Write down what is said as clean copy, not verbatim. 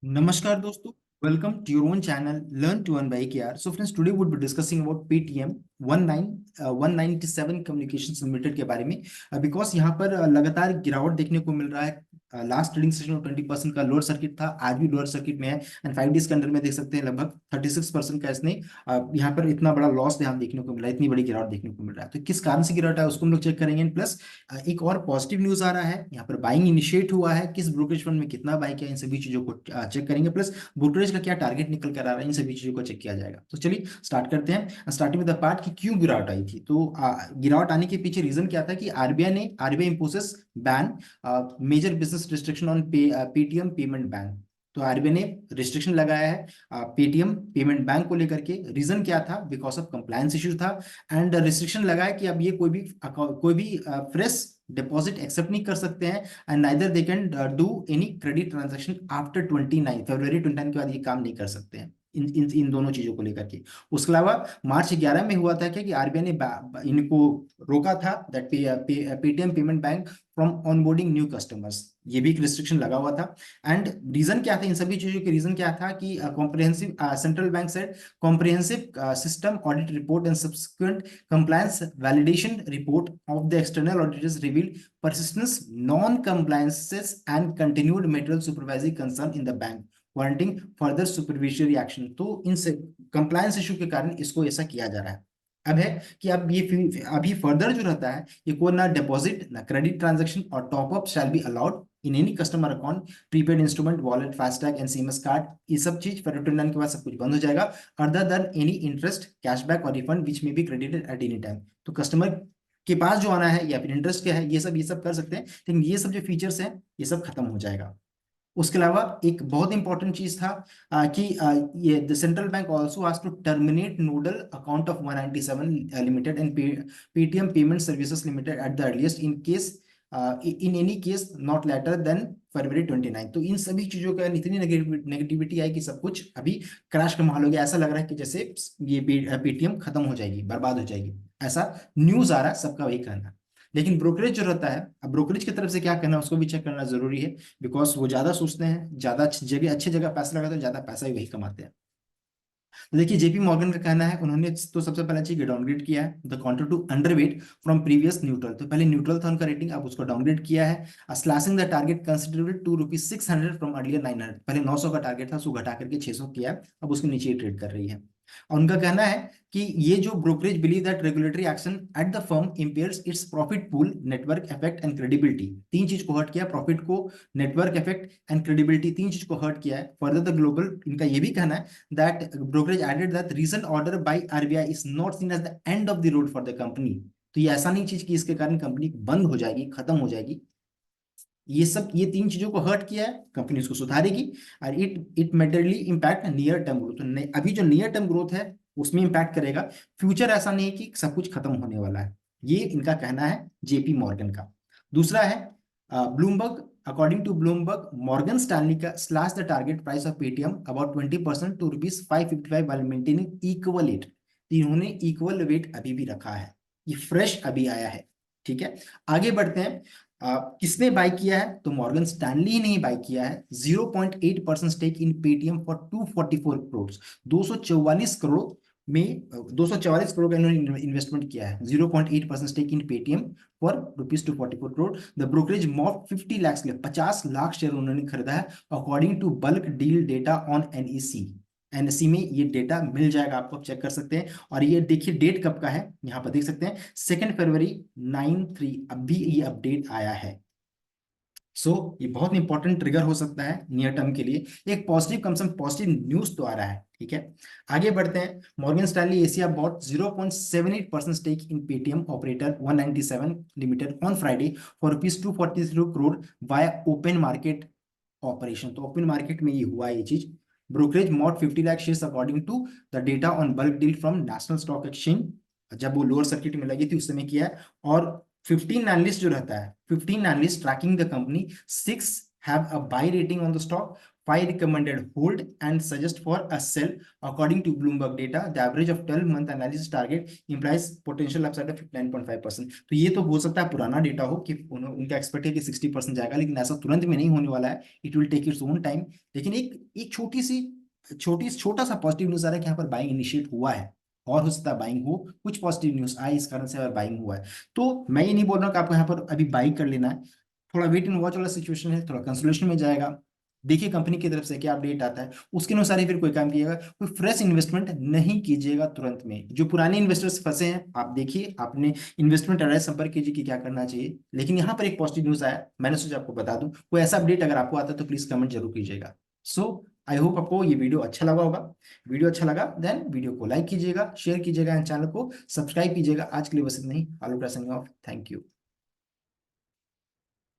Namaskar दोस्तों, welcome to your own channel Learn to Earn by KR. So friends, today we'll be discussing about Paytm 197 Communications Limited के बारे में because यहाँ पर लगातार गिरावट देखने को मिल रहा है। लास्ट ट्रेडिंग सेशन में 20% का लोअर सर्किट था, आज भी लोअर सर्किट में है एंड 5 डेज के अंदर में देख सकते हैं लगभग 36% का इसने यहाँ पर इतना बड़ा लॉस यहाँ देखने को मिला है, इतनी बड़ी गिरावट देखने को मिल रहा है। तो किस कारण से गिरावट है उसको हम लोग चेक करेंगे। प्लस एक और पॉजिटिव न्यूज आ रहा है, यहाँ पर बाइंग इनिशिएट हुआ है, किस ब्रोकरेज फंड में कितना बाई किया, इन सभी चीजों को चेक करेंगे। प्लस ब्रोकरेज का क्या टारगेट निकल कर आ रहा है, इन सभी चीजों को चेक किया जाएगा। तो चलिए स्टार्ट करते हैं। स्टार्टिंग विद द पार्ट कि क्यों गिरावट आई थी। तो गिरावट आने के पीछे रीजन क्या था कि RBI imposes ban major business restriction on Paytm payment bank. तो आरबीआई ने रिस्ट्रिक्शन लगाया है पेटीएम पेमेंट बैंक को लेकर के। रीजन क्या था? बिकॉज ऑफ कंप्लायंस इश्यूज था एंड रिस्ट्रिक्शन लगाया कि अब ये कोई भी फ्रेश डिपॉजिट एक्सेप्ट नहीं कर सकते हैं and neither they can do any credit transaction after 29 फरवरी 29 के बाद ये काम नहीं कर सकते हैं इन दोनों चीजों को लेकर के। उसके अलावा मार्च 11 में हुआ था कि आरबीआई ने इनको रोका था that Paytm payment bank from onboarding new customers, ये भी एक रिस्ट्रिक्शन लगा हुआ था। एंड रीजन क्या था इन सभी चीजों के? रीजन क्या था कि comprehensive central bank said comprehensive system audit report and subsequent compliance validation report of the external auditors revealed persistence non-compliances and continued material supervisory concern in the bank warranting further supervisory action। तो in compliance issue के कारण इसको ऐसा किया जा रहा है। अब है कि अब ये अभी फर्दर जो रहता है ये कोई ना डिपॉजिट ना क्रेडिट ट्रांजैक्शन और top up shall be allowed in any customer account, prepaid instrument, wallet, FASTag and CMS card. ये सब चीज फरवरी 29 के बाद सब कुछ बंद हो जाएगा other than any interest, cashback और रिफंड विच में be credited at any time. तो कस्टमर के पास जो आना है या फिर इंटरेस्ट क्या है ये सब कर सकते हैं, लेकिन ये सब जो फीचर्स हैं ये सब खत्म हो जाएगा। उसके अलावा एक बहुत इंपॉर्टेंट चीज था कि ये the central bank also has to terminate nodal account of 197 limited and Paytm payment services limited at the earliest in case in any case not later than February 29। तो इन सभी चीजों का इतनी नेगेटिविटी आई कि सब कुछ अभी क्रैश का माहौल हो गया। ऐसा लग रहा है कि जैसे ये पेटीएम खत्म हो जाएगी, बर्बाद हो जाएगी, ऐसा न्यूज आ रहा है, सबका वही कहना है। लेकिन ब्रोकरेज जो रहता है, अब ब्रोकरेज की तरफ से क्या करना है उसको भी चेक करना जरूरी है बिकॉज वो ज्यादा सोचते हैं, ज्यादा अच्छी जगह पैसा लगाते हैं, ज्यादा पैसा ही वही कमाते हैं। तो देखिए जेपी मॉर्गन का कहना है, उन्होंने तो सबसे पहले चीज डाउनग्रेड किया है the counter to underweight from previous neutral. तो पहले न्यूट्रल था उनका रेटिंग, अब उसको डाउनग्रेड किया है। Slashing the target considerable to ₹600 from earlier 900। पहले 900 का टारगेट था उसको घटा करके 600 किया है, अब उसके नीचे ट्रेड कर रही है। और उनका कहना है कि ये जो brokerage believe that regulatory action at the firm impairs its profit pool, network effect and credibility. तीन चीज को हर्ट किया, प्रॉफिट को, नेटवर्क इफेक्ट एंड क्रेडिबिलिटी, तीन चीज को हर्ट किया है। फर्दर द ग्लोबल, इनका ये भी कहना है that brokerage added that recent order by RBI is not seen as the end of the road for the company. तो ये ऐसा नहीं चीज कि इसके कारण कंपनी बंद हो जाएगी, खत्म हो जाएगी। ये तीन चीजों को हर्ट किया है, कंपनी उसको सुधारेगी और it materially impact near term growth. तो अभी जो नियर टर्म ग्रोथ है उसमें इम्पैक्ट करेगा, फ्यूचर ऐसा नहीं है कि सब कुछ खत्म होने वाला है। ये इनका कहना है जेपी मॉर्गन का। दूसरा है Bloomberg, according to Bloomberg Morgan Stanley का slash the target price of Paytm about 20% to ₹555 while maintaining equal weight. इन्होंने इक्वल वेट अभी भी रखा है, ये फ्रेश अभी आया है। ठीक है, आगे बढ़ते हैं। किसने बाय किया है? तो मॉर्गन स्टैनली ने बाय किया है 0.8% stake in Paytm for 244 crore. 244 crore में 244 करोड़ का इन्होंने इन्वेस्टमेंट किया है, 0.8% stake in Paytm for ₹244 crore. The brokerage मॉफ 50 लाख, 50 लाख शेयर उन्होंने खरीदा है according to bulk deal data on NEC. NSC में ये डेटा मिल जाएगा, आपको चेक कर सकते हैं। और ये देखिए डेट कब का है, यहाँ पर देख सकते हैं 2 फरवरी 9/3, अभी ये अपडेट आया है। ये बहुत इंपॉर्टेंट ट्रिगर हो सकता है नियर टर्म के लिए, एक पॉजिटिव न्यूज तो आ रहा है। ठीक है, आगे बढ़ते हैं। Morgan Stanley Asia bought 0.78% stake in Paytm operator 197 limited on Friday for ₹243 crore via open market operation. तो ओपन मार्केट में ये हुआ ये चीज। Brokerage bought 50 lakh shares according to the data on bulk deal from National Stock Exchange. जब वो lower circuit में लगी थी उस समय किया है। और 15 एनालिस्ट जो रहता है, 15 analyst tracking the company 6 have a buy rating on the stock, 5 recommended hold and suggest for a sell. According to Bloomberg data, the average of 12-month analysis target implies potential upside of 59.5%. तो ये तो हो सकता है पुराना data हो कि उनका एक्सपेक्ट है कि 60% जाएगा, लेकिन ऐसा तुरंत में नहीं होने वाला है। It will take its own time. लेकिन एक छोटा सा पॉजिटिव न्यूज आ रहा है कि यहाँ पर बाइंग इनिशिएट हुआ है, और हो सकता है बाइंग हो, कुछ पॉजिटिव न्यूज आए इस कारण से बाइंग हुआ है। तो मैं ये नहीं बोल रहा हूँ कि आपको यहाँ पर अभी बाई कर लेना है, थोड़ा वेट एंड वॉच वाला सिचुएशन है, थोड़ा कंसोलेशन में जाएगा। देखिए कंपनी की तरफ से क्या अपडेट आता है, उसके अनुसार ही फिर कोई काम कीजिएगा। कोई फ्रेश इन्वेस्टमेंट नहीं कीजिएगा तुरंत में। जो पुराने इन्वेस्टर्स फंसे हैं, आप देखिए, आपने इन्वेस्टमेंट एडवाइस संपर्क कीजिए कि क्या करना चाहिए। लेकिन यहाँ पर एक पॉजिटिव न्यूज आया, मैंने सोचा आपको बता दूं। कोई ऐसा अपडेट अगर आपको आता है तो प्लीज कमेंट जरूर कीजिएगा। सो आई होप आपको ये वीडियो अच्छा लगा होगा। वीडियो अच्छा लगा देन वीडियो को लाइक कीजिएगा, शेयर कीजिएगा एंड चैनल को सब्सक्राइब कीजिएगा। आज के लिए बस इतना ही। Alok Rai signing off. Thank you.